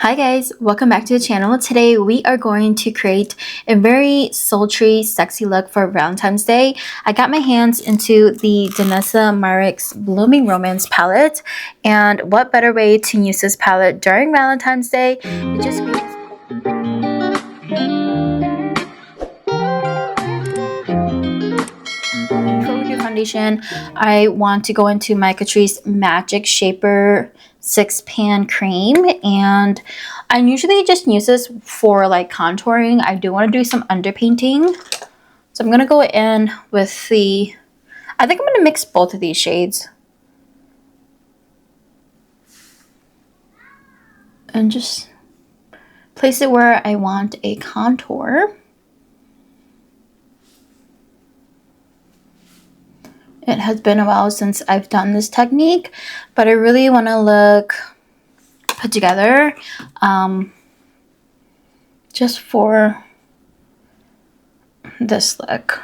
Hi guys, welcome back to the channel. Today we are going to create a very sultry, sexy look for Valentine's Day. I got my hands into the Danessa Myricks Blooming Romance palette, and what better way to use this palette during Valentine's Day? It just Before we do foundation, I want to go into my Catrice Magic Shaper 6-pan cream, and I usually just use this for like contouring. I do want to do some underpainting, so I'm going to go in with I think I'm going to mix both of these shades and just place it where I want a contour. It has been a while since I've done this technique, but I really want to look put together just for this look.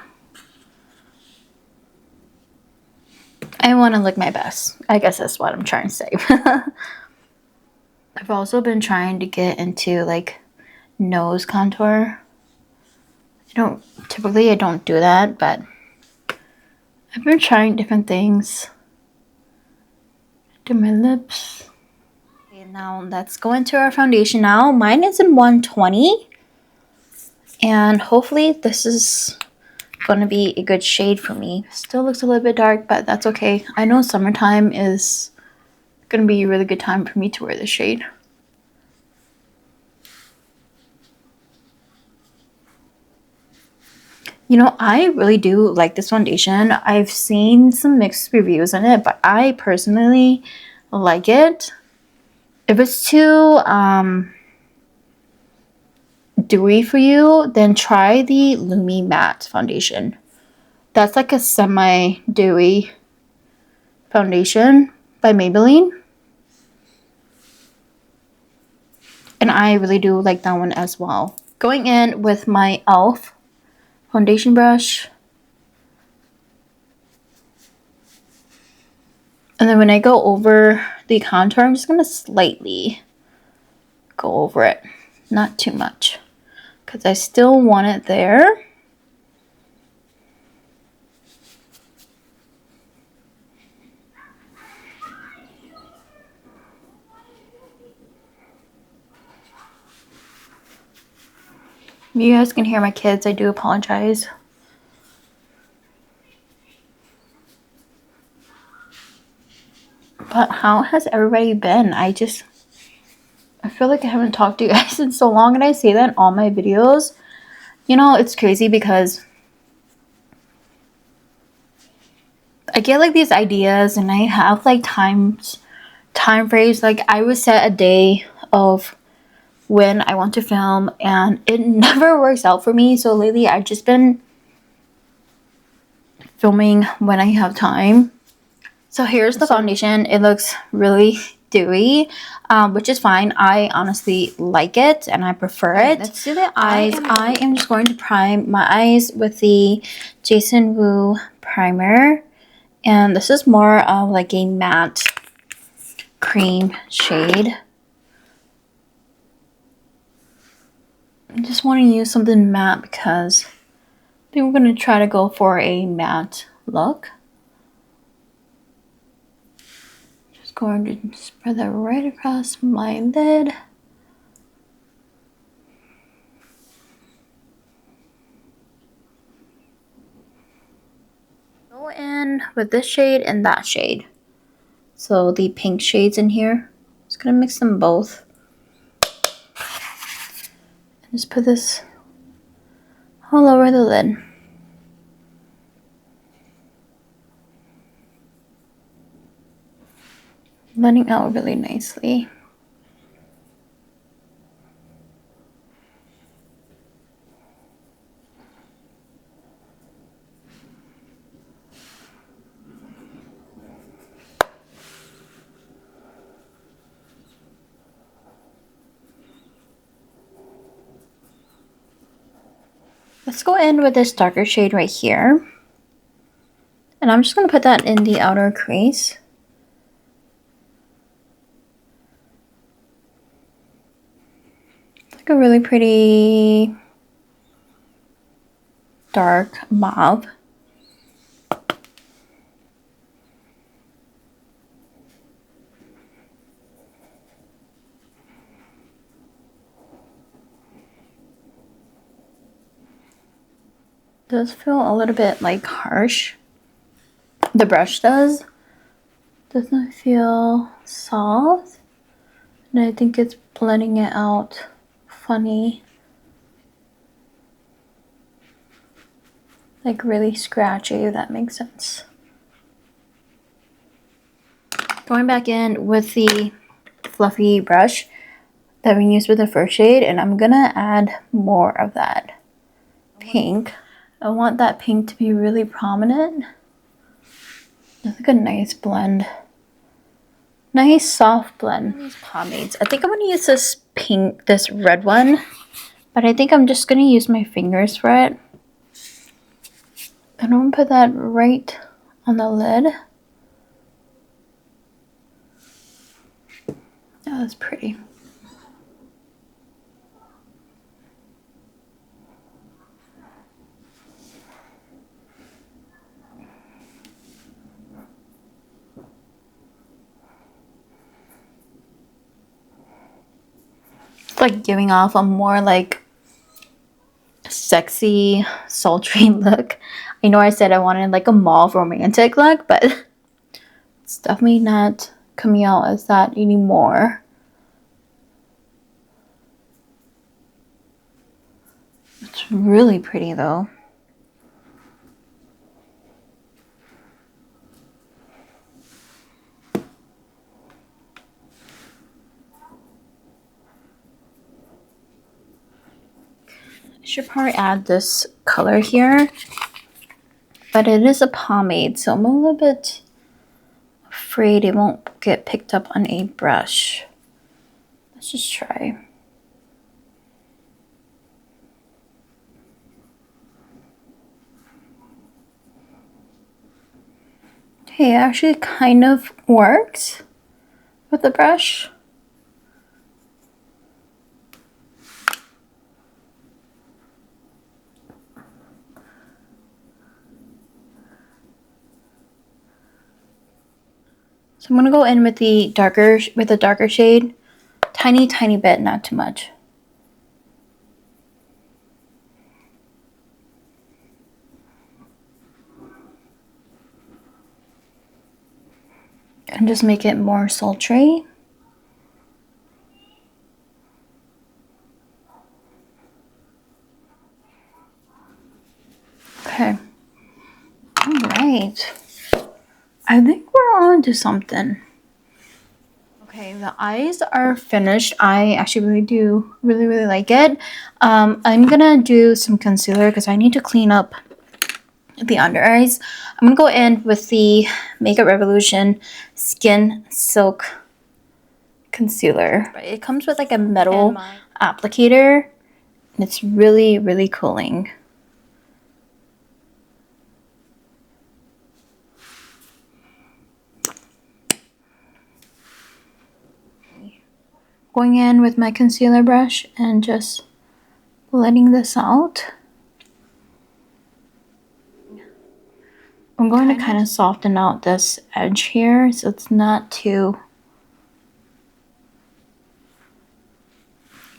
I want to look my best. I guess that's what I'm trying to say. I've also been trying to get into like nose contour. Typically I don't do that, but I've been trying different things. Do my lips. Okay, now let's go into our foundation now. Mine is in 120. And hopefully this is going to be a good shade for me. Still looks a little bit dark, but that's okay. I know summertime is going to be a really good time for me to wear this shade. You know, I really do like this foundation. I've seen some mixed reviews on it, but I personally like it. If it's too dewy for you, then try the Lumi Matte foundation. That's like a semi-dewy foundation by Maybelline. And I really do like that one as well. Going in with my e.l.f. foundation brush. And then when I go over the contour, I'm just going to slightly go over it. Not too much, because I still want it there. You guys can hear my kids. I do apologize. But how has everybody been? I feel like I haven't talked to you guys in so long, and I say that in all my videos. You know, it's crazy because I get like these ideas and I have like time frames. Like I would set a day of when I want to film, and it never works out for me. So lately I've just been filming when I have time. So here's the foundation. It looks really dewy, which is fine. I honestly like it and I prefer it. Let's do the eyes. I am just going to prime my eyes with the Jason Wu primer, and this is more of like a matte cream shade. I just want to use something matte because I think we're going to try to go for a matte look. Just going to spread that right across my lid. Go in with this shade and that shade. So the pink shades in here. Just going to mix them both. Just put this all over the lid. Blending out really nicely. Let's go in with this darker shade right here. And I'm just going to put that in the outer crease. a really pretty dark mauve. Does feel a little bit like harsh. The brush doesn't feel soft, and I think it's blending it out funny, like really scratchy, if that makes sense. Going back in with the fluffy brush that we used with the first shade, and I'm gonna add more of that pink. I want that pink to be really prominent. It's like a nice blend. Nice soft blend. These pomades. I think I'm gonna use this pink, this red one, but I think I'm just gonna use my fingers for it. And I'm gonna put that right on the lid. Oh, that's pretty. It's like giving off a more like sexy, sultry look. I know I said I wanted like a mauve romantic look, but it's definitely not coming out as that anymore. It's really pretty though. I should probably add this color here, but it is a pomade, so I'm a little bit afraid it won't get picked up on a brush. Let's just try. Okay, it actually kind of works with the brush. So I'm gonna go in with the darker shade, tiny bit, not too much. And just make it more sultry. Okay. All right. I think we're on to something. Okay, the eyes are finished. I actually really like it. I'm gonna do some concealer because I need to clean up the under eyes. I'm gonna go in with the Makeup Revolution Skin Silk Concealer. It comes with like a metal applicator, and it's really cooling. Going in with my concealer brush and just blending this out. I'm going to kind of soften out this edge here so it's not too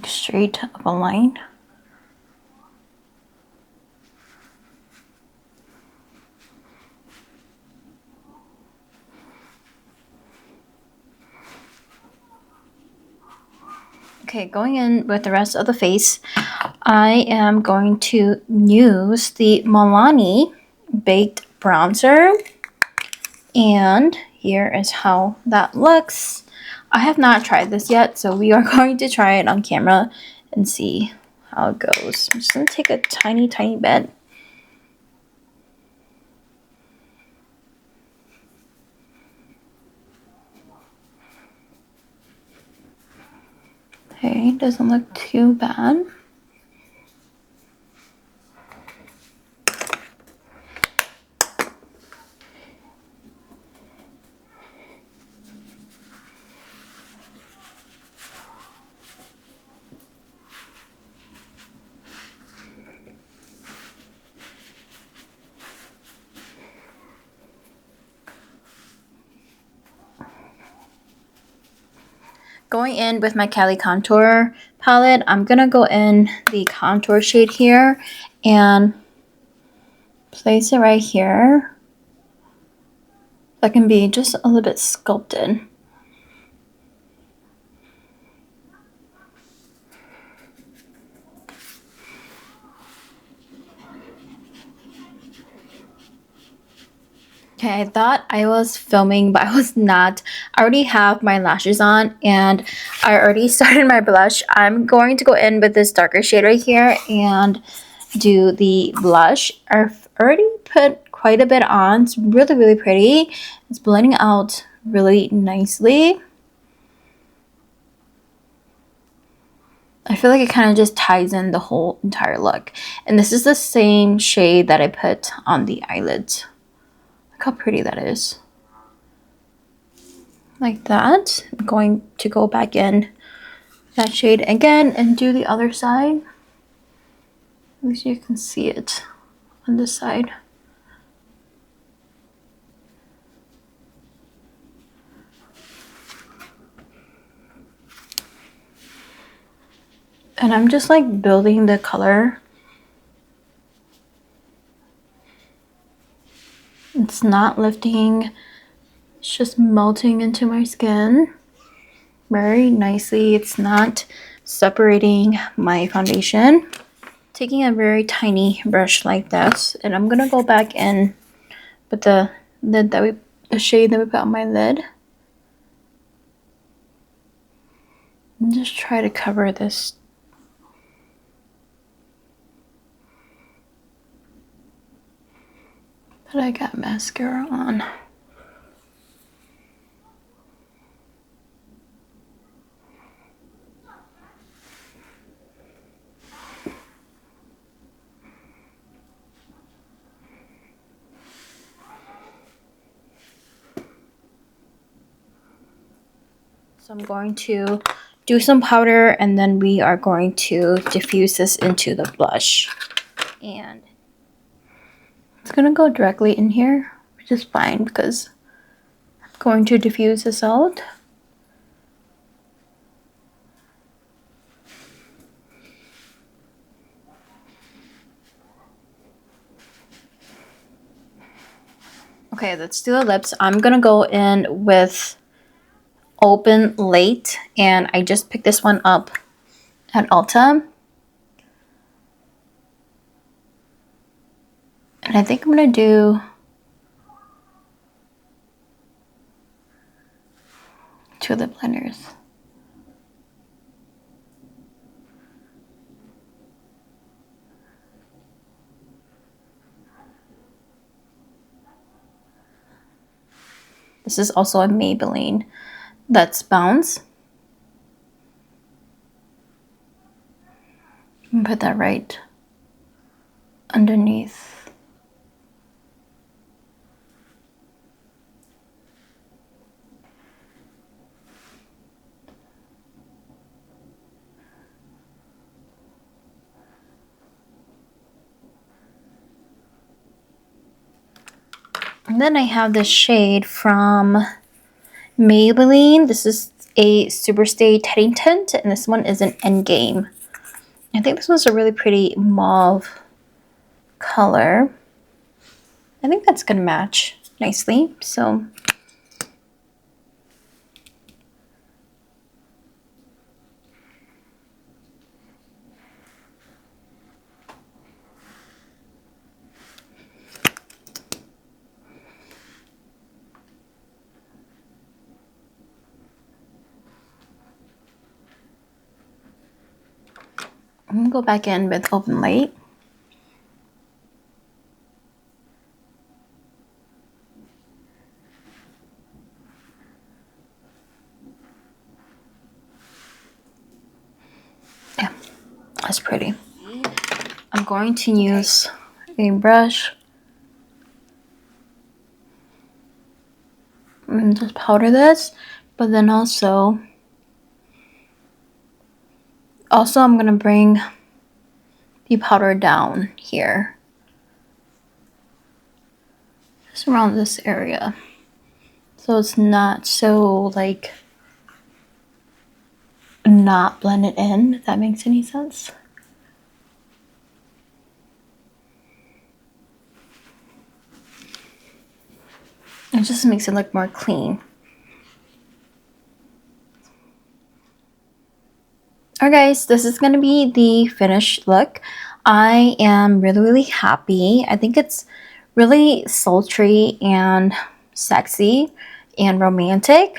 straight of a line. Okay, going in with the rest of the face, I am going to use the Milani Baked Bronzer. And here is how that looks. I have not tried this yet, so we are going to try it on camera and see how it goes. I'm just going to take a tiny bit. Okay, doesn't look too bad. Going in with my Cali Contour palette, I'm gonna go in the contour shade here and place it right here. That can be just a little bit sculpted. Okay, I thought I was filming, but I was not. I already have my lashes on and I already started my blush. I'm going to go in with this darker shade right here and do the blush. I've already put quite a bit on. It's really, really pretty. It's blending out really nicely. I feel like it kind of just ties in the whole entire look. And this is the same shade that I put on the eyelids. Look how pretty that is. Like that. I'm going to go back in that shade again and do the other side. At least you can see it on this side. And I'm just like building the color. It's not lifting, it's just melting into my skin very nicely. It's not separating my foundation. Taking a very tiny brush like this, and I'm gonna go back in with the shade that we put on my lid. And just try to cover this. But I got mascara on. So I'm going to do some powder and then we are going to diffuse this into the blush. And it's gonna go directly in here, which is fine because I'm going to diffuse this out. Okay, let's do the lips. I'm gonna go in with Open Late, and I just picked this one up at Ulta. And I think I'm gonna do two lip liners. This is also a Maybelline. That's Bounce. And put that right underneath. And then I have this shade from Maybelline. This is a Superstay Teddy Tint, and this one is an Endgame. I think this one's a really pretty mauve color. I think that's gonna match nicely. So I'm gonna go back in with Open Late. Yeah, that's pretty. I'm going to use a brush and just powder this, but then also I'm gonna bring the powder down here, just around this area, so it's not so like not blend it in, if that makes any sense. It just makes it look more clean. Alright guys, this is going to be the finished look. I am really happy. I think it's really sultry and sexy and romantic.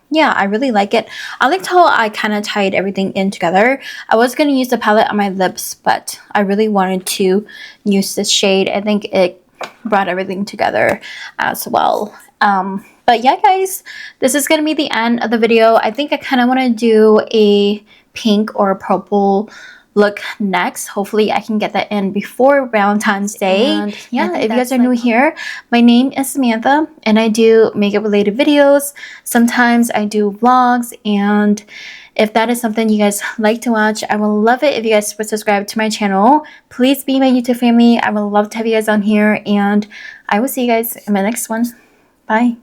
Yeah, I really like it. I liked how I kind of tied everything in together. I was going to use the palette on my lips, but I really wanted to use this shade. I think it brought everything together as well. But yeah guys, this is going to be the end of the video. I think I kind of want to do a pink or purple look next. Hopefully I can get that in before Valentine's Day. And yeah, if you guys are new here, my name is Samantha and I do makeup related videos. Sometimes I do vlogs, and if that is something you guys like to watch, I would love it if you guys would subscribe to my channel. Please be my YouTube family. I would love to have you guys on here, and I will see you guys in my next one. Bye.